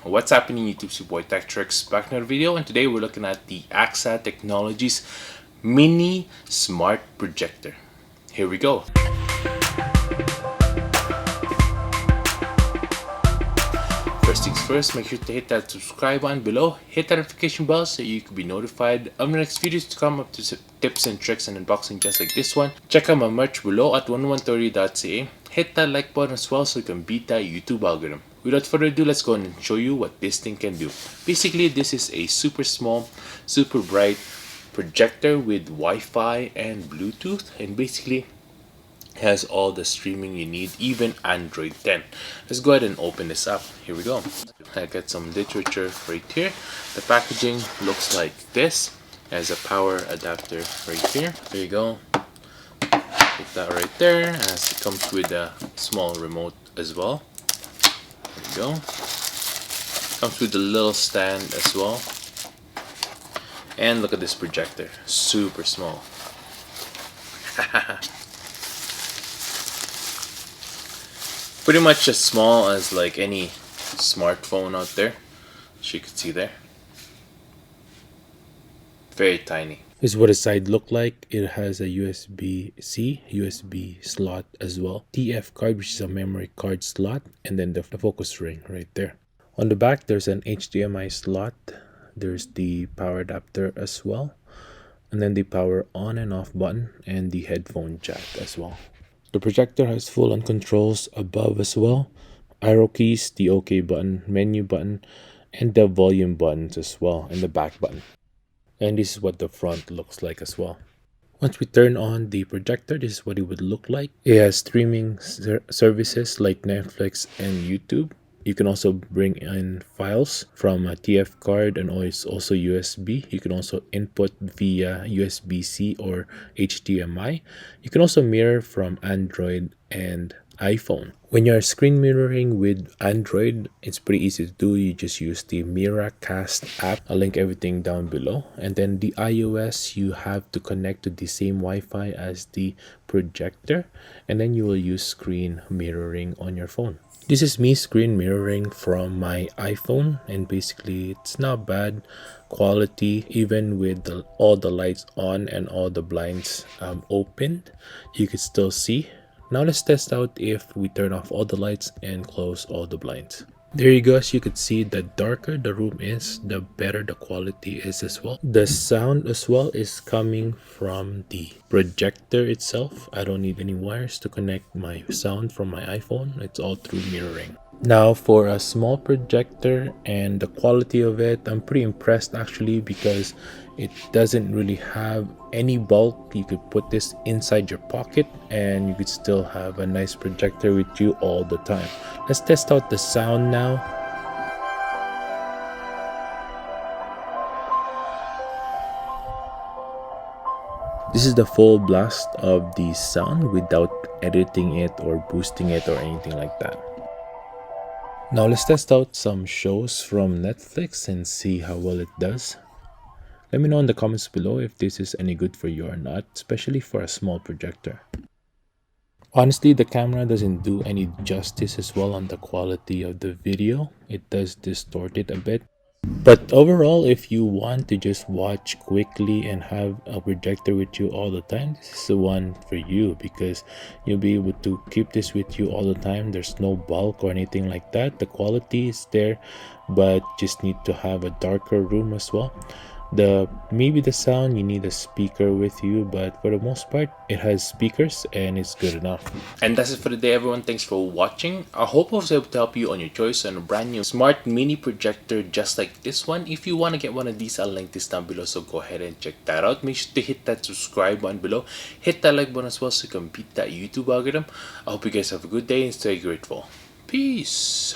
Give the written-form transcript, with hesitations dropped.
What's happening YouTube? It's your boy Tech TRX back in another video, and today we're looking at the AAXA Technologies Mini Smart Projector. Here we go. First things first, make sure to hit that subscribe button below, hit that notification bell so you can be notified of the next videos to come up to tips and tricks and unboxing just like this one. Check out my merch below at 1130.ca. Hit that like button as well so you can beat that YouTube algorithm. Without further ado, let's go and show you what this thing can do. Basically, this is a super small, super bright projector with Wi-Fi and Bluetooth, and basically has all the streaming you need, even Android 10. Let's go ahead and open this up. Here we go. I got some literature right here. The packaging looks like this. Has a power adapter right here. There you go. Put that right there. As it comes with a small remote as well. There you go. Comes with a little stand as well. And look at this projector. Super small. Pretty much as small as like any smartphone out there, as you can see there. Very tiny. This is what the side look like. It has a USB-C, USB slot as well. TF card, which is a memory card slot, and then the focus ring right there. On the back, there's an HDMI slot. There's the power adapter as well, and then the power on and off button and the headphone jack as well. The projector has full-on controls above as well. Arrow keys, the OK button, menu button, and the volume buttons as well, and the back button. And this is what the front looks like as well. Once we turn on the projector, this is what it would look like. It has streaming services like Netflix and YouTube. You can also bring in files from a TF card, and it's also USB. You can also input via USB-C or HDMI. You can also mirror from Android and iPhone. When you're screen mirroring with Android, it's pretty easy to do. You just use the Miracast app. I'll link everything down below. And then the iOS, you have to connect to the same Wi-Fi as the projector, and then you will use screen mirroring on your phone. This is me screen mirroring from my iPhone, and basically it's not bad quality. Even with all the lights on and all the blinds opened, you can still see. Now let's test out if we turn off all the lights and close all the blinds. There you go. As you can see, the darker the room is, the better the quality is as well. The sound as well is coming from the projector itself. I don't need any wires to connect my sound from my iPhone. It's all through mirroring. Now for a small projector and the quality of it, I'm pretty impressed actually, because it doesn't really have any bulk. You could put this inside your pocket and you could still have a nice projector with you all the time. Let's test out the sound now. This is the full blast of the sound without editing it or boosting it or anything like that. Now let's test out some shows from Netflix and see how well it does. Let me know in the comments below if this is any good for you or not, especially for a small projector. Honestly, the camera doesn't do any justice as well on the quality of the video. It does distort it a bit. But overall, if you want to just watch quickly and have a projector with you all the time, this is the one for you, because you'll be able to keep this with you all the time. There's no bulk or anything like that. The quality is there, but just need to have a darker room as well. Maybe the sound, you need a speaker with you, but for the most part it has speakers and it's good enough. And that's it for the day, everyone. Thanks for watching. I hope I was able to help you on your choice on a brand new smart mini projector just like this one. If you want to get one of these, I'll link this down below, so go ahead and check that out. Make sure to hit that subscribe button below, hit that like button as well so you can beat that YouTube algorithm. I hope you guys have a good day and stay grateful. Peace.